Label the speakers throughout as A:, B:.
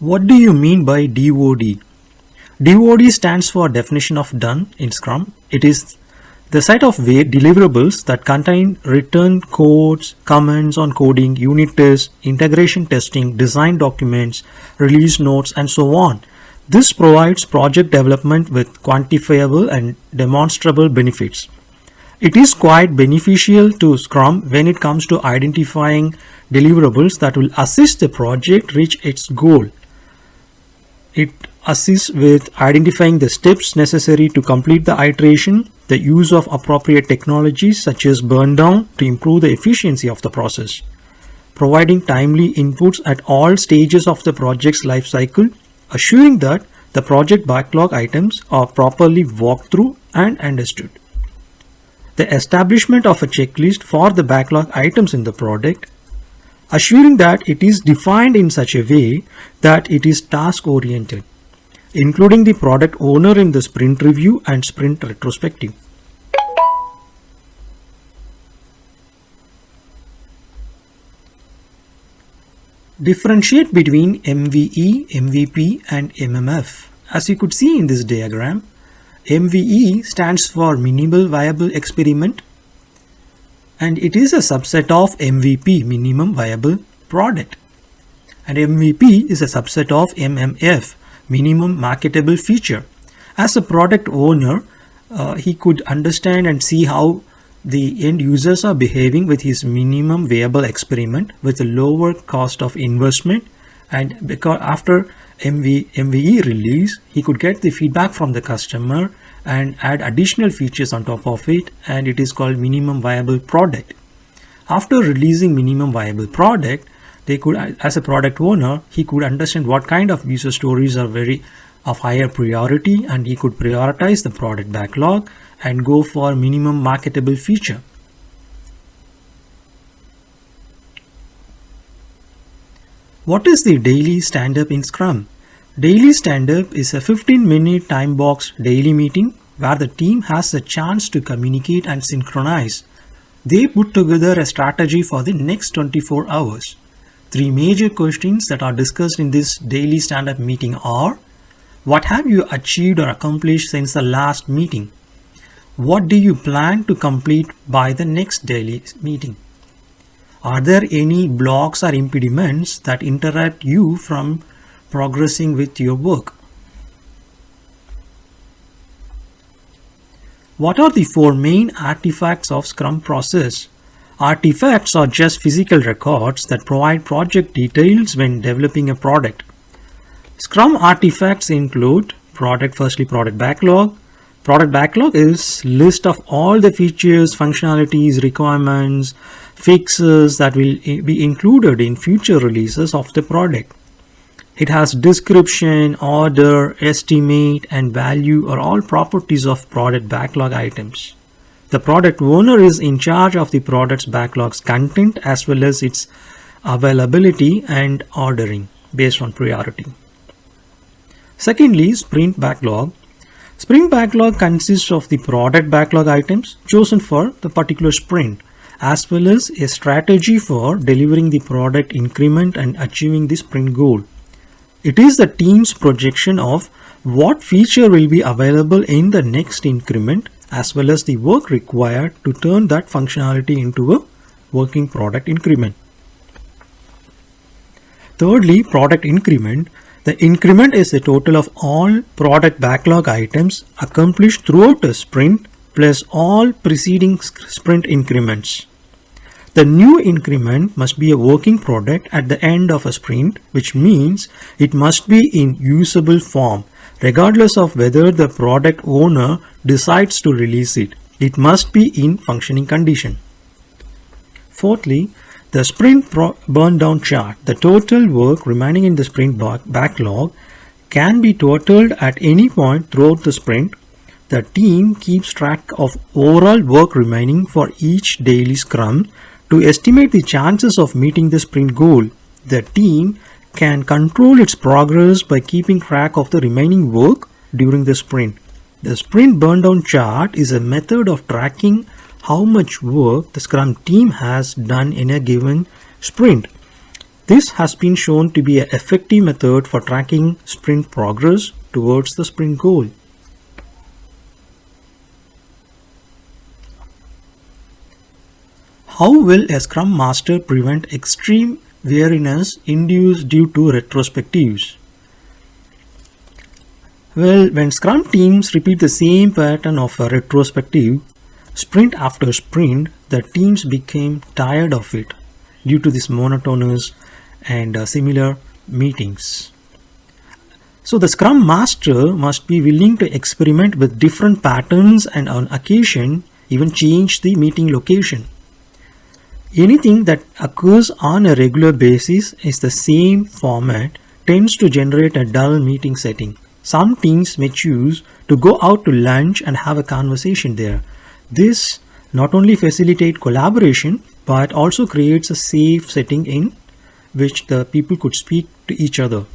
A: What do you mean by DOD? DOD stands for Definition of Done in Scrum. It is the set of deliverables that contain written codes, comments on coding, unit tests, integration testing, design documents, release notes, and so on. This provides project development with quantifiable and demonstrable benefits. It is quite beneficial to Scrum when it comes to identifying deliverables that will assist the project reach its goal. It assists with identifying the steps necessary to complete the iteration, the use of appropriate technologies such as burn down to improve the efficiency of the process, providing timely inputs at all stages of the project's life cycle, assuring that the project backlog items are properly walked through and understood. The establishment of a checklist for the backlog items in the product, assuring that it is defined in such a way that it is task-oriented, including the product owner in the sprint review and sprint retrospective. Differentiate between MVE, MVP, and MMF. As you could see in this diagram, MVE stands for Minimal Viable Experiment, and it is a subset of MVP, Minimum Viable Product. And MVP is a subset of MMF, Minimum Marketable Feature. As a product owner, he could understand and see how the end users are behaving with his minimum viable experiment with a lower cost of investment, and because after MVE release, he could get the feedback from the customer and add additional features on top of it, and it is called minimum viable product. After releasing minimum viable product, they could, as a product owner, he could understand what kind of user stories are of higher priority, and he could prioritize the product backlog and go for minimum marketable feature. What is the daily stand-up in Scrum? Daily stand-up is a 15-minute time-boxed daily meeting where the team has a chance to communicate and synchronize. They put together a strategy for the next 24 hours. 3 major questions that are discussed in this daily stand-up meeting are: what have you achieved or accomplished since the last meeting? What do you plan to complete by the next daily meeting? Are there any blocks or impediments that interrupt you from progressing with your work? What are the 4 main artifacts of Scrum process? Artifacts are just physical records that provide project details when developing a product. Scrum artifacts include product backlog. Product backlog is list of all the features, functionalities, requirements, fixes that will be included in future releases of the product. It has description, order, estimate, and value are all properties of product backlog items. The product owner is in charge of the product's backlog's content as well as its availability and ordering based on priority. Secondly, sprint backlog. Sprint backlog consists of the product backlog items chosen for the particular sprint, as well as a strategy for delivering the product increment and achieving the sprint goal. It is the team's projection of what feature will be available in the next increment, as well as the work required to turn that functionality into a working product increment. Thirdly, product increment. The increment is the total of all product backlog items accomplished throughout a sprint plus all preceding sprint increments. The new increment must be a working product at the end of a sprint, which means it must be in usable form, regardless of whether the product owner decides to release it. It must be in functioning condition. Fourthly, the sprint burn down chart. The total work remaining in the sprint backlog can be totaled at any point throughout the sprint. The team keeps track of overall work remaining for each daily scrum to estimate the chances of meeting the sprint goal. The team can control its progress by keeping track of the remaining work during the sprint. The sprint burn down chart is a method of tracking how much work the Scrum team has done in a given sprint. This has been shown to be an effective method for tracking sprint progress towards the sprint goal. How will a Scrum Master prevent extreme weariness induced due to retrospectives? Well, when Scrum teams repeat the same pattern of a retrospective, sprint after sprint, the teams became tired of it due to this monotonous and similar meetings. So the Scrum Master must be willing to experiment with different patterns and on occasion even change the meeting location. Anything that occurs on a regular basis is the same format tends to generate a dull meeting setting. Some teams may choose to go out to lunch and have a conversation there. This not only facilitates collaboration but also creates a safe setting in which the people could speak to each other.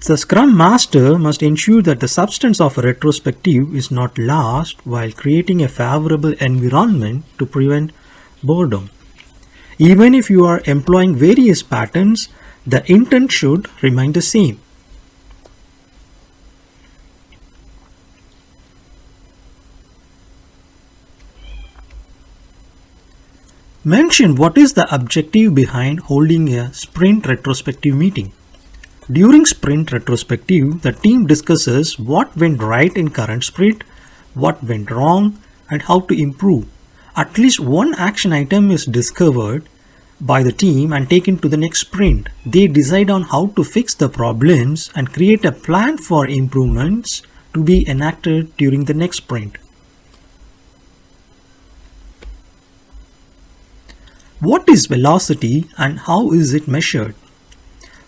A: The Scrum Master must ensure that the substance of a retrospective is not lost while creating a favorable environment to prevent boredom. Even if you are employing various patterns, the intent should remain the same. Mention what is the objective behind holding a sprint retrospective meeting. During sprint retrospective, the team discusses what went right in current sprint, what went wrong, and how to improve. At least one action item is discovered by the team and taken to the next sprint. They decide on how to fix the problems and create a plan for improvements to be enacted during the next sprint. What is velocity and how is it measured?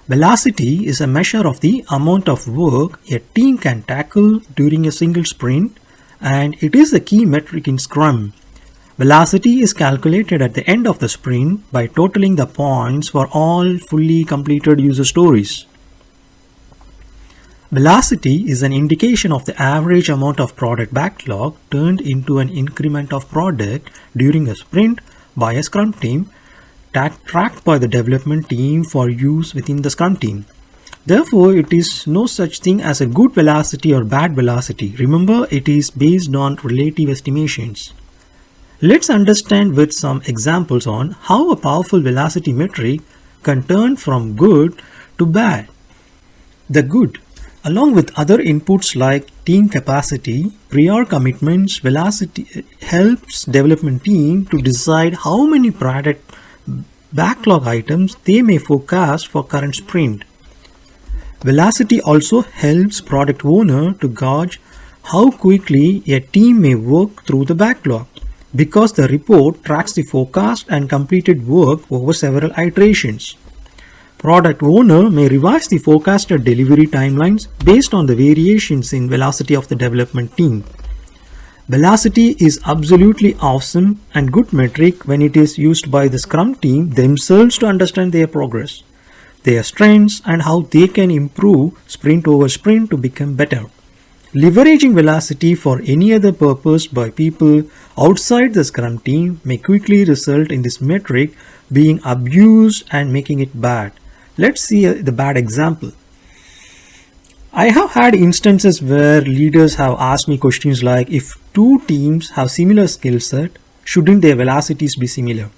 A: Velocity is a measure of the amount of work a team can tackle during a single sprint, and it is a key metric in Scrum. Velocity is calculated at the end of the sprint by totaling the points for all fully completed user stories. Velocity is an indication of the average amount of product backlog turned into an increment of product during a sprint by a Scrum team, tracked by the development team for use within the Scrum team. Therefore, it is no such thing as a good velocity or bad velocity. Remember, it is based on relative estimations. Let's understand with some examples on how a powerful velocity metric can turn from good to bad. The good, along with other inputs like team capacity, prior commitments, velocity helps development team to decide how many product backlog items they may forecast for current sprint. Velocity also helps product owner to gauge how quickly a team may work through the backlog, because the report tracks the forecast and completed work over several iterations. Product owner may revise the forecasted delivery timelines based on the variations in velocity of the development team. Velocity is absolutely awesome and good metric when it is used by the Scrum team themselves to understand their progress, their strengths, and how they can improve sprint over sprint to become better. Leveraging velocity for any other purpose by people outside the Scrum team may quickly result in this metric being abused and making it bad. Let's see the bad example. I have had instances where leaders have asked me questions like, if two teams have similar skill set, shouldn't their velocities be similar?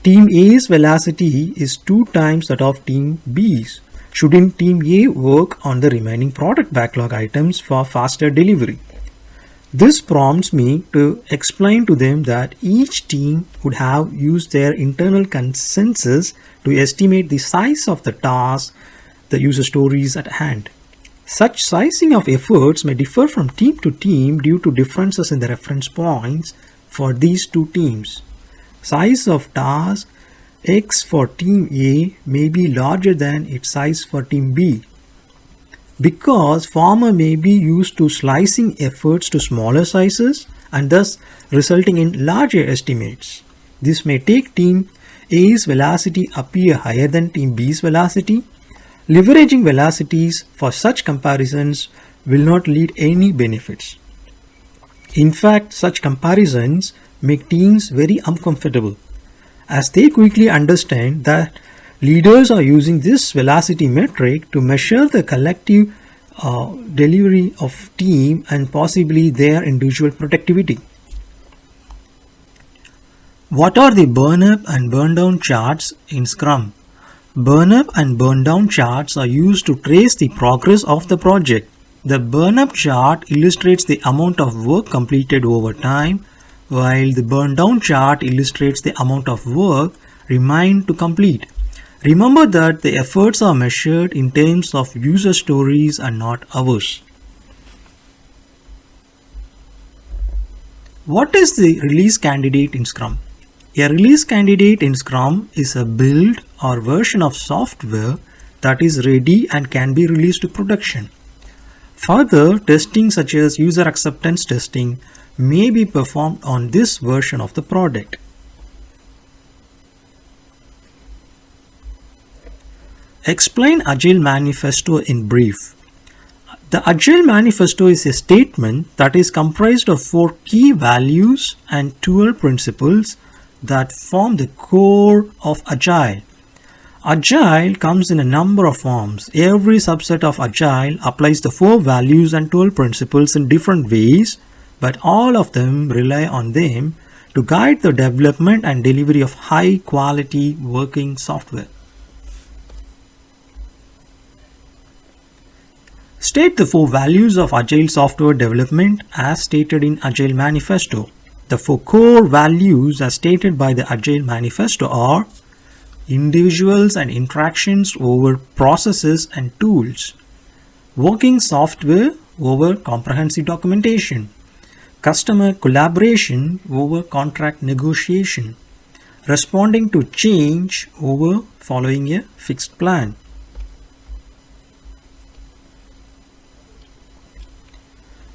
A: Team A's velocity is 2 times that of Team B's. Shouldn't Team A work on the remaining product backlog items for faster delivery? This prompts me to explain to them that each team would have used their internal consensus to estimate the size of the task, the user stories at hand. Such sizing of efforts may differ from team to team due to differences in the reference points for these two teams. Size of task X for Team A may be larger than its size for Team B, because former may be used to slicing efforts to smaller sizes and thus resulting in larger estimates. This may take Team A's velocity appear higher than Team B's velocity. Leveraging velocities for such comparisons will not lead any benefits. In fact, such comparisons make teams very uncomfortable, as they quickly understand that Leaders are using this velocity metric to measure the collective delivery of team and possibly their individual productivity. What are the burn up and burn down charts in Scrum? Burn up and burn down charts are used to trace the progress of the project. The burn up chart illustrates the amount of work completed over time, while the burn down chart illustrates the amount of work remained to complete. Remember that the efforts are measured in terms of user stories and not hours. What is the release candidate in Scrum? A release candidate in Scrum is a build or version of software that is ready and can be released to production. Further, testing such as user acceptance testing may be performed on this version of the product. Explain Agile Manifesto in brief. The Agile Manifesto is a statement that is comprised of 4 key values and 12 principles that form the core of Agile. Agile comes in a number of forms. Every subset of Agile applies the 4 values and 12 principles in different ways, but all of them rely on them to guide the development and delivery of high quality working software. State the 4 values of Agile Software Development as stated in Agile Manifesto. The 4 core values as stated by the Agile Manifesto are individuals and interactions over processes and tools, working software over comprehensive documentation, customer collaboration over contract negotiation, responding to change over following a fixed plan.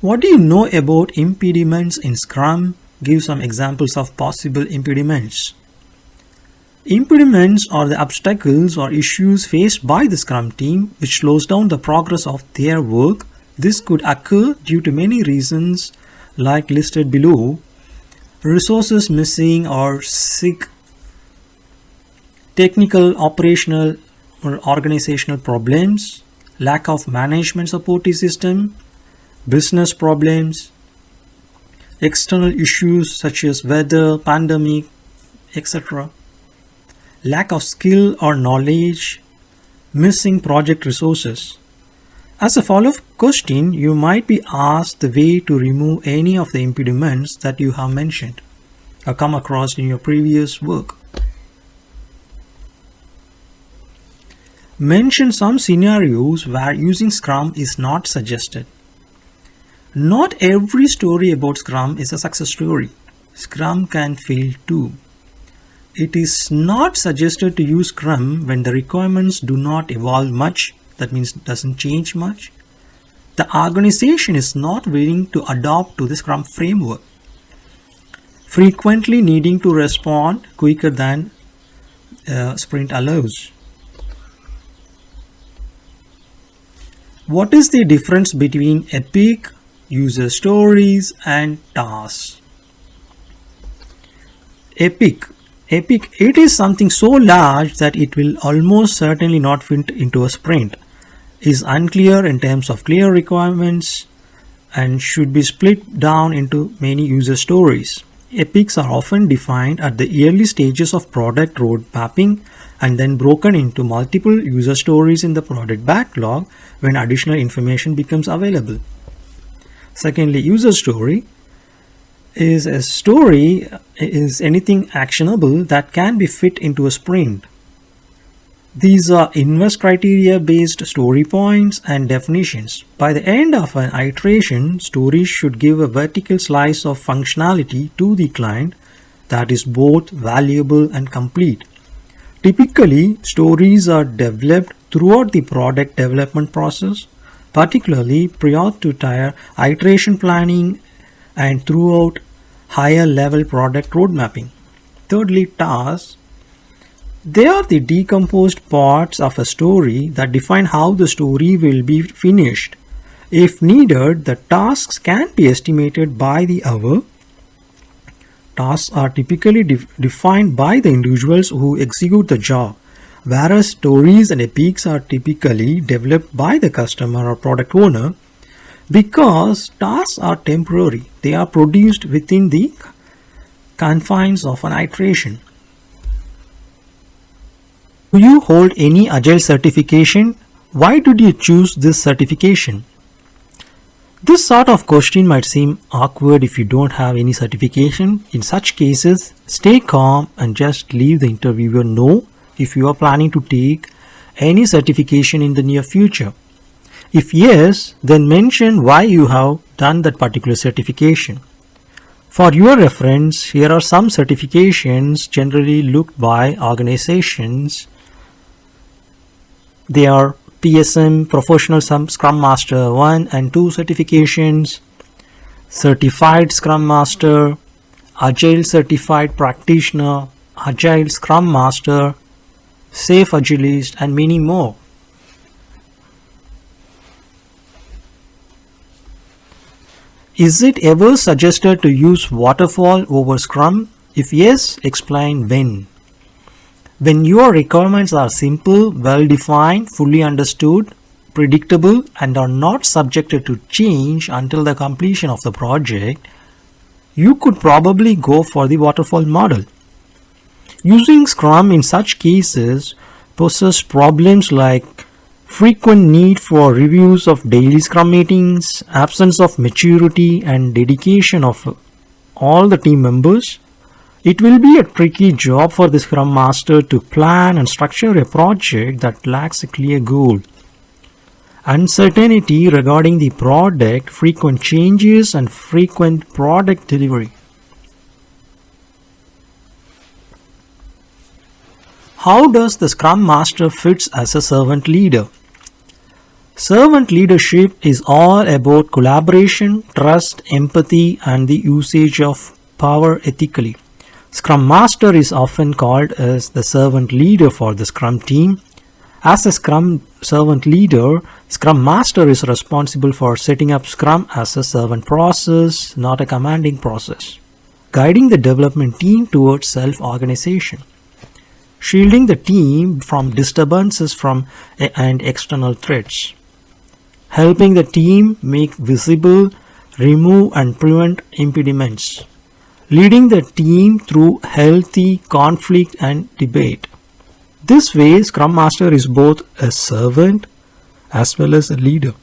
A: What do you know about impediments in Scrum? Give some examples of possible impediments. Impediments are the obstacles or issues faced by the Scrum team which slows down the progress of their work. This could occur due to many reasons like listed below: resources missing or sick, technical, operational or organizational problems, lack of management support system, business problems, external issues such as weather, pandemic, etc., lack of skill or knowledge, missing project resources. As a follow-up question, you might be asked the way to remove any of the impediments that you have mentioned or come across in your previous work. Mention some scenarios where using Scrum is not suggested. Not every story about Scrum is a success story. Scrum can fail too. It is not suggested to use Scrum when the requirements do not evolve much, that means it doesn't change much. The organization is not willing to adopt to the Scrum framework, frequently needing to respond quicker than sprint allows. What is the difference between epic, user stories and tasks? Epic, it is something so large that it will almost certainly not fit into a sprint, is unclear in terms of clear requirements, and should be split down into many user stories. Epics are often defined at the early stages of product road mapping and then broken into multiple user stories in the product backlog when additional information becomes available. Secondly, user story is anything actionable that can be fit into a sprint. These are invest criteria based story points and definitions. By the end of an iteration, stories should give a vertical slice of functionality to the client that is both valuable and complete. Typically, stories are developed throughout the product development process, particularly prior to iteration planning and throughout higher level product road mapping. Thirdly, tasks. They are the decomposed parts of a story that define how the story will be finished. If needed, the tasks can be estimated by the hour. Tasks are typically defined by the individuals who execute the job. whereas stories and epics are typically developed by the customer or product owner because tasks are temporary. They are produced within the confines of an iteration. Do you hold any Agile certification? Why did you choose this certification? This sort of question might seem awkward if you don't have any certification. In such cases, stay calm and just leave the interviewer know if you are planning to take any certification in the near future. If yes, then mention why you have done that particular certification. For your reference, here are some certifications generally looked by organizations. They are PSM, Professional Scrum Master 1 and 2 certifications, Certified Scrum Master, Agile Certified Practitioner, Agile Scrum Master, Safe Agilist, and many more. Is it ever suggested to use waterfall over Scrum? If yes, explain when. When your requirements are simple, well-defined, fully understood, predictable, and are not subjected to change until the completion of the project, you could probably go for the waterfall model. Using Scrum in such cases poses problems like frequent need for reviews of daily Scrum meetings, absence of maturity and dedication of all the team members. It will be a tricky job for the Scrum Master to plan and structure a project that lacks a clear goal. Uncertainty regarding the product, frequent changes, and frequent product delivery. How does the Scrum Master fits as a servant leader? Servant leadership is all about collaboration, trust, empathy, and the usage of power ethically. Scrum Master is often called as the servant leader for the Scrum team. As a Scrum servant leader, Scrum Master is responsible for setting up Scrum as a servant process, not a commanding process, guiding the development team towards self-organization, shielding the team from disturbances and external threats, helping the team make visible, remove, and prevent impediments, leading the team through healthy conflict and debate. This way, Scrum Master is both a servant as well as a leader.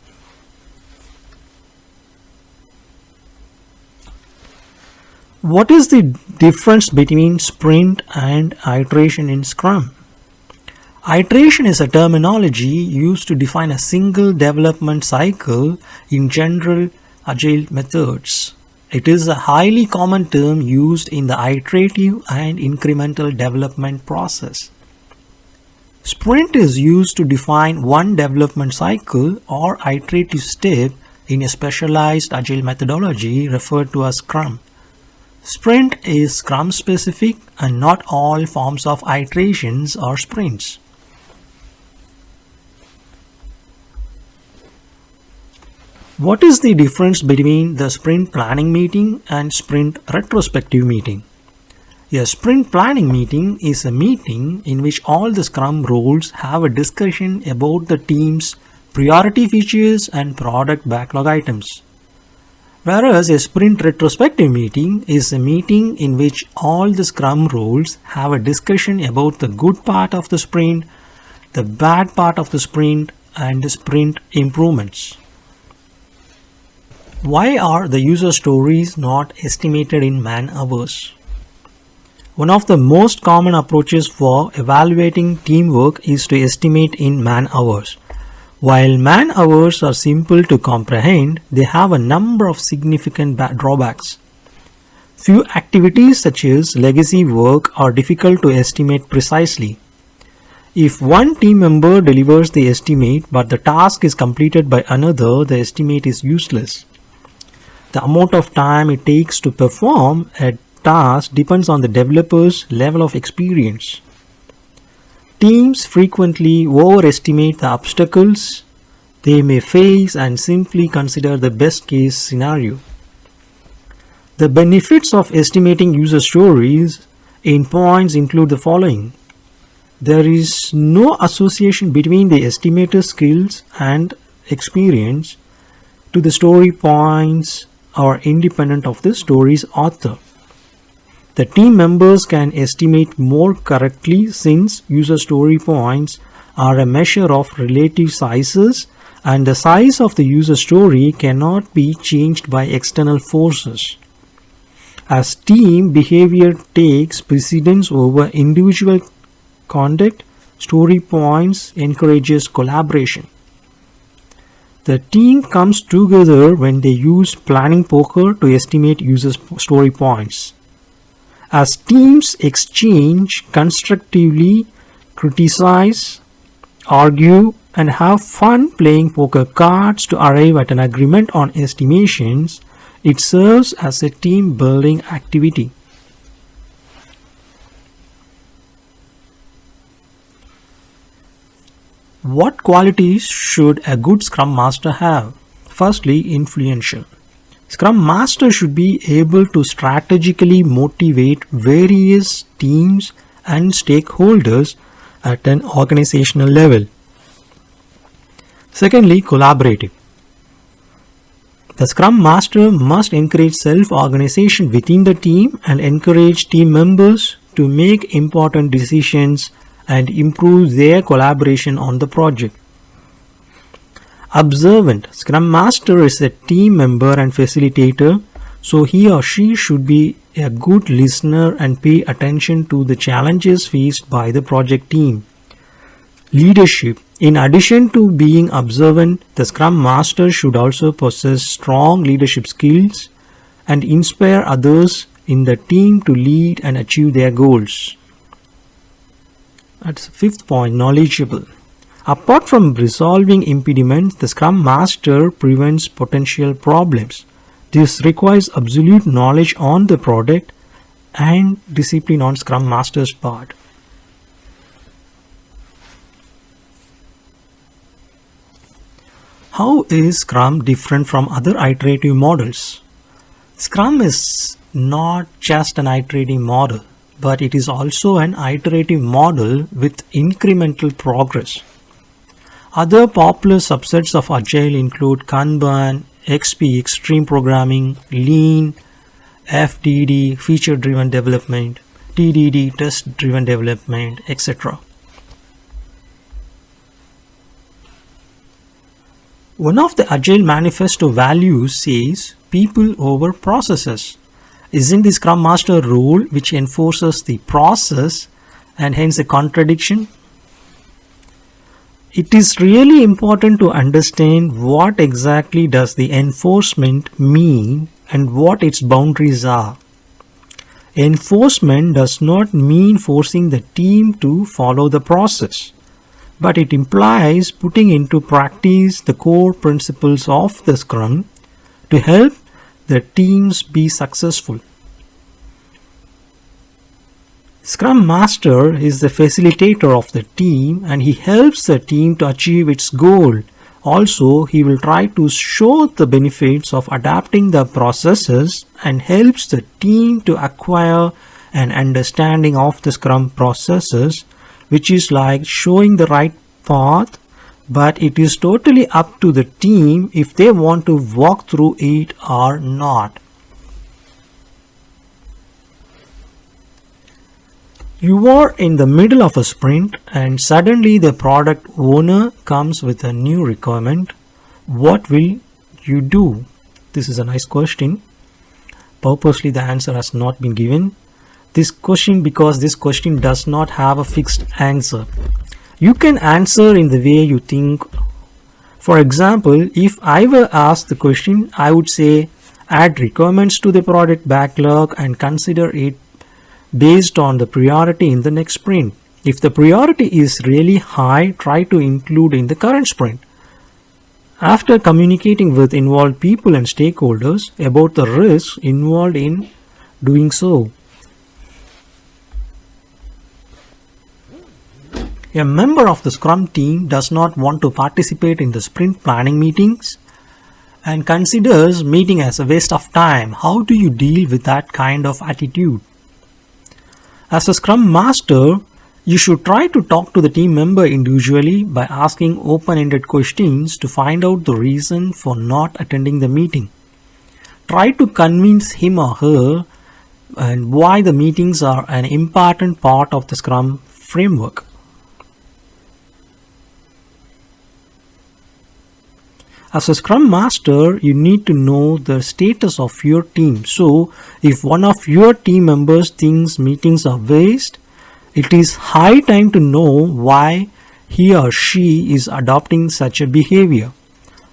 A: What is the difference between sprint and iteration in Scrum? Iteration is a terminology used to define a single development cycle in general Agile methods. It is a highly common term used in the iterative and incremental development process. Sprint is used to define one development cycle or iterative step in a specialized Agile methodology referred to as Scrum. Sprint is Scrum specific and not all forms of iterations are sprints. What is the difference between the sprint planning meeting and sprint retrospective meeting? A sprint planning meeting is a meeting in which all the Scrum roles have a discussion about the team's priority features and product backlog items. Whereas a sprint retrospective meeting is a meeting in which all the Scrum roles have a discussion about the good part of the sprint, the bad part of the sprint, and the sprint improvements. Why are the user stories not estimated in man-hours? One of the most common approaches for evaluating teamwork is to estimate in man-hours. While man-hours are simple to comprehend, they have a number of significant drawbacks. Few activities such as legacy work are difficult to estimate precisely. If one team member delivers the estimate but the task is completed by another, the estimate is useless. The amount of time it takes to perform a task depends on the developer's level of experience. Teams frequently overestimate the obstacles they may face and simply consider the best case scenario. The benefits of estimating user stories in points include the following. There is no association between the estimator's skills and experience to the story points or independent of the story's author. The team members can estimate more correctly since user story points are a measure of relative sizes and the size of the user story cannot be changed by external forces. As team behavior takes precedence over individual conduct, story points encourages collaboration. The team comes together when they use planning poker to estimate user story points. As teams exchange constructively, criticize, argue, and have fun playing poker cards to arrive at an agreement on estimations, it serves as a team building activity. What qualities should a good Scrum Master have? Firstly, influential. Scrum Master should be able to strategically motivate various teams and stakeholders at an organizational level. Secondly, collaborative. The Scrum Master must encourage self-organization within the team and encourage team members to make important decisions and improve their collaboration on the project. Observant. Scrum Master is a team member and facilitator, so he or she should be a good listener and pay attention to the challenges faced by the project team. Leadership. In addition to being observant, the Scrum Master should also possess strong leadership skills and inspire others in the team to lead and achieve their goals. That's the fifth point, knowledgeable. Apart from resolving impediments, the Scrum Master prevents potential problems. This requires absolute knowledge on the product and discipline on Scrum Master's part. How is Scrum different from other iterative models? Scrum is not just an iterative model, but it is also an iterative model with incremental progress. Other popular subsets of Agile include Kanban, XP, Extreme Programming, Lean, FDD, Feature-Driven Development, TDD, Test-Driven Development, etc. One of the Agile Manifesto values says people over processes. Isn't the Scrum Master role which enforces the process and hence a contradiction? It is really important to understand what exactly does the enforcement mean and what its boundaries are. Enforcement does not mean forcing the team to follow the process, but it implies putting into practice the core principles of the Scrum to help the teams be successful. Scrum Master is the facilitator of the team and he helps the team to achieve its goal. Also, he will try to show the benefits of adapting the processes and helps the team to acquire an understanding of the Scrum processes, which is like showing the right path, but it is totally up to the team if they want to walk through it or not. You are in the middle of a sprint and suddenly the product owner comes with a new requirement. What will you do? This is a nice question. Purposely the answer has not been given. This question because this question does not have a fixed answer. You can answer in the way you think. For example, if I were asked the question, I would say add requirements to the product backlog and consider it based on the priority in the next sprint. If the priority is really high, try to include in the current sprint. After communicating with involved people and stakeholders about the risks involved in doing so. A member of the Scrum team does not want to participate in the sprint planning meetings and considers meeting as a waste of time. How do you deal with that kind of attitude? As a Scrum Master, You should try to talk to the team member individually by asking open-ended questions to find out the reason for not attending the meeting. Try to convince him or her and why the meetings are an important part of the Scrum framework. As a Scrum Master, you need to know the status of your team. So, if one of your team members thinks meetings are waste, it is high time to know why he or she is adopting such a behavior.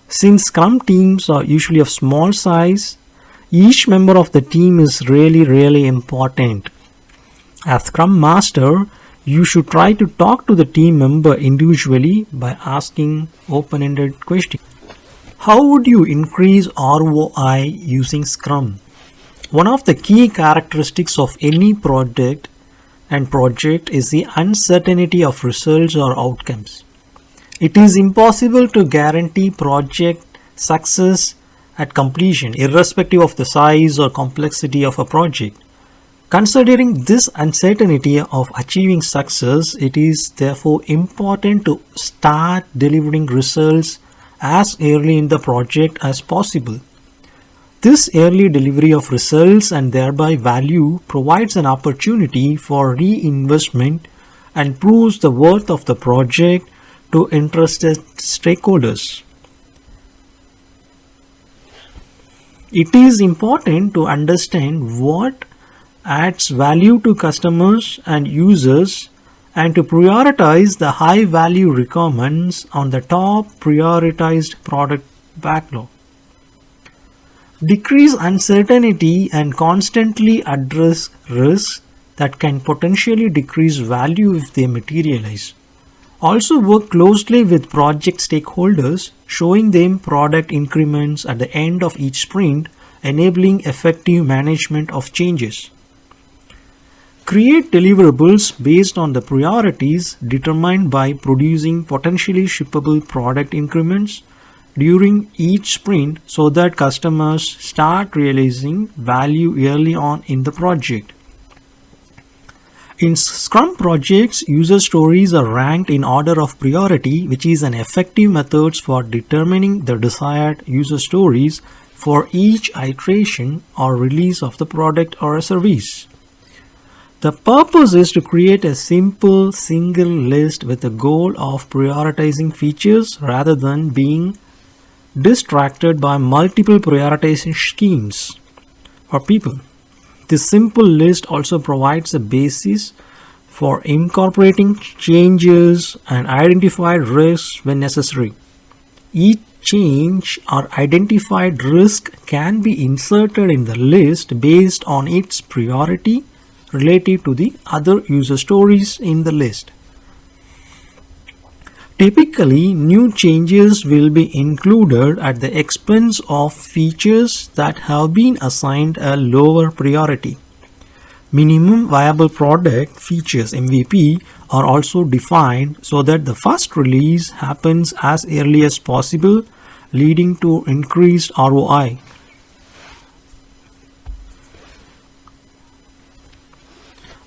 A: Since Scrum teams are usually of small size, each member of the team is really important. As Scrum Master, you should try to talk to the team member individually by asking open-ended questions. How would you increase ROI using Scrum? One of the key characteristics of any project is the uncertainty of results or outcomes. It is impossible to guarantee project success at completion, irrespective of the size or complexity of a project. Considering this uncertainty of achieving success, it is therefore important to start delivering results as early in the project as possible. This early delivery of results and thereby value provides an opportunity for reinvestment and proves the worth of the project to interested stakeholders. It is important to understand what adds value to customers and users and to prioritize the high value requirements on the top prioritized product backlog. Decrease uncertainty and constantly address risks that can potentially decrease value if they materialize. Also work closely with project stakeholders, showing them product increments at the end of each sprint, enabling effective management of changes. Create deliverables based on the priorities determined by producing potentially shippable product increments during each sprint so that customers start realizing value early on in the project. In Scrum projects, user stories are ranked in order of priority, which is an effective method for determining the desired user stories for each iteration or release of the product or a service. The purpose is to create a simple single list with the goal of prioritizing features rather than being distracted by multiple prioritization schemes or people. This simple list also provides a basis for incorporating changes and identified risks when necessary. Each change or identified risk can be inserted in the list based on its priority relative to the other user stories in the list. Typically, new changes will be included at the expense of features that have been assigned a lower priority. Minimum viable product features MVP are also defined so that the first release happens as early as possible, leading to increased ROI.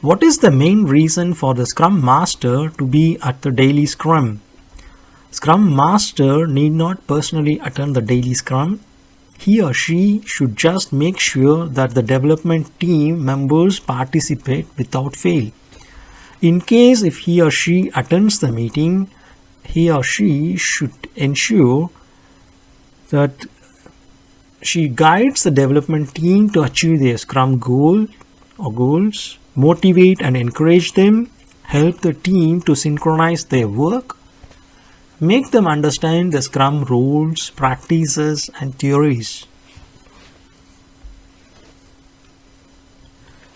A: What is the main reason for the Scrum Master to be at the Daily Scrum? Scrum Master need not personally attend the Daily Scrum. He or she should just make sure that the development team members participate without fail. In case if he or she attends the meeting, he or she should ensure that she guides the development team to achieve their Scrum goal or goals, motivate and encourage them, help the team to synchronize their work, make them understand the Scrum rules, practices and theories.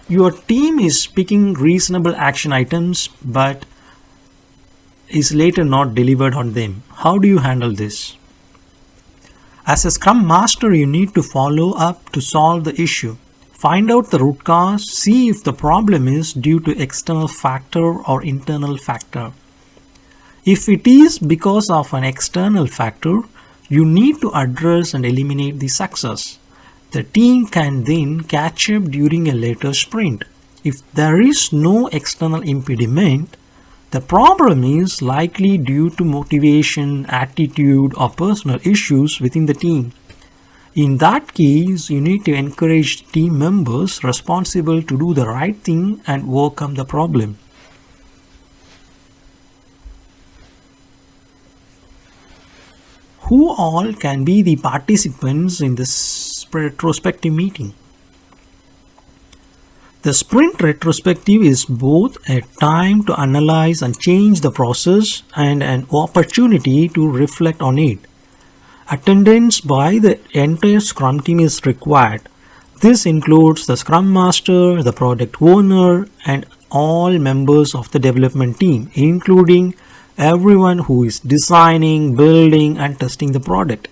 A: Your team is picking reasonable action items but is later not delivered on them. How do you handle this? As a Scrum Master, you need to follow up to solve the issue. Find out the root cause, see if the problem is due to external factor or internal factor. If it is because of an external factor, you need to address and eliminate the success. The team can then catch up during a later sprint. If there is no external impediment, The problem is likely due to motivation, attitude, or personal issues within the team. In that case, you need to encourage team members responsible to do the right thing and overcome the problem. Who all can be the participants in this retrospective meeting? The sprint retrospective is both a time to analyze and change the process and an opportunity to reflect on it. Attendance by the entire Scrum team is required. This includes the Scrum Master, the product owner, and all members of the development team, including everyone who is designing, building, and testing the product.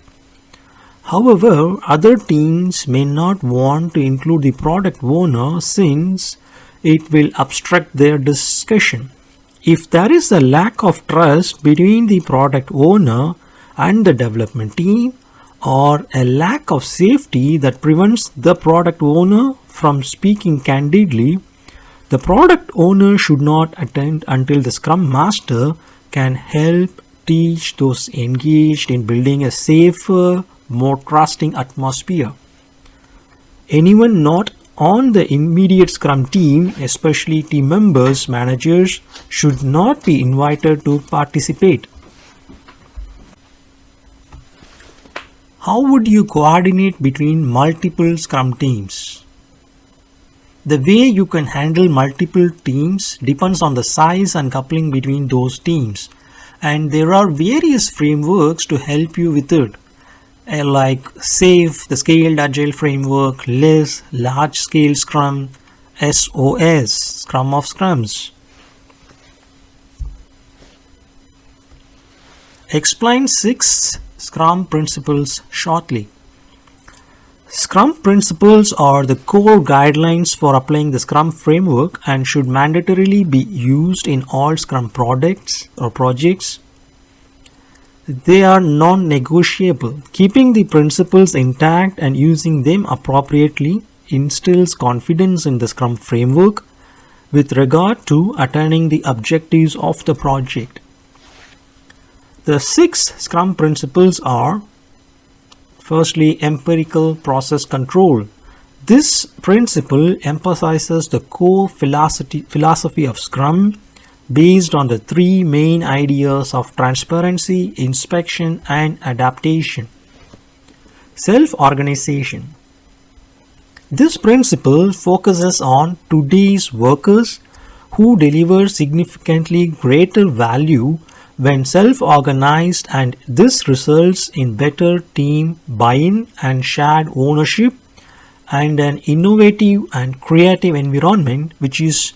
A: However, other teams may not want to include the product owner since it will obstruct their discussion. If there is a lack of trust between the product owner and the development team, or a lack of safety that prevents the product owner from speaking candidly, the product owner should not attend until the Scrum Master can help teach those engaged in building a safer, more trusting atmosphere. Anyone not on the immediate Scrum team, especially team members, managers, should not be invited to participate. How would you coordinate between multiple Scrum teams? The way you can handle multiple teams depends on the size and coupling between those teams, and there are various frameworks to help you with it. Like SAFe, the Scaled Agile Framework, LIS, Large Scale Scrum, SOS, Scrum of Scrums. Explain 6 Scrum Principles shortly. Scrum Principles are the core guidelines for applying the Scrum framework and should mandatorily be used in all Scrum products or projects. They are non-negotiable. Keeping the principles intact and using them appropriately instills confidence in the Scrum framework with regard to attaining the objectives of the project. The 6 Scrum principles are: firstly, empirical process control. This principle emphasizes the core philosophy of Scrum based on the 3 main ideas of transparency, inspection, and adaptation. Self-organization. This principle focuses on today's workers who deliver significantly greater value when self-organized, and this results in better team buy-in and shared ownership and an innovative and creative environment which is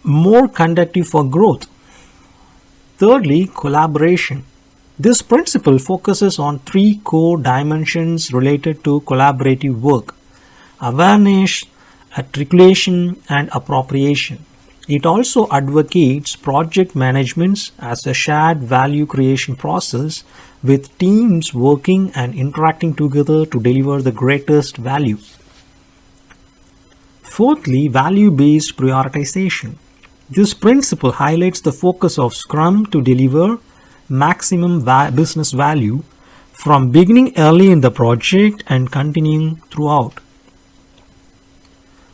A: more conducive for growth. Thirdly, collaboration. This principle focuses on 3 core dimensions related to collaborative work: awareness, articulation, and appropriation. It also advocates project management as a shared value creation process with teams working and interacting together to deliver the greatest value. Fourthly, value-based prioritization. This principle highlights the focus of Scrum to deliver maximum business value from beginning early in the project and continuing throughout.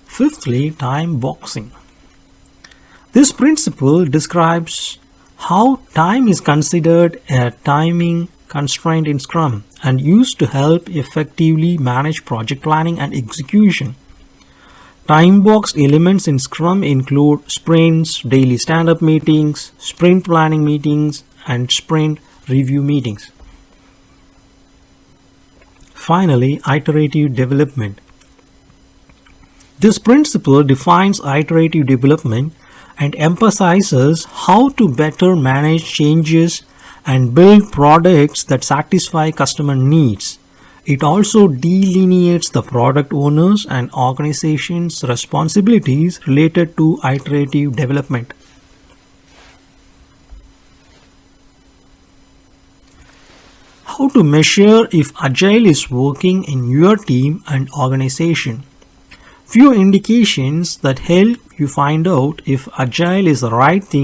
A: Fifthly, time boxing. This principle describes how time is considered a timing constraint in Scrum and used to help effectively manage project planning and execution. Time-boxed elements in Scrum include sprints, daily stand-up meetings, sprint planning meetings, and sprint review meetings. Finally, iterative development. This principle defines iterative development and emphasizes how to better manage changes and build products that satisfy customer needs. It also delineates the product owners and organizations' responsibilities related to iterative development. How to measure if Agile is working in your team and organization. Few indications that help you find out if Agile is the right thing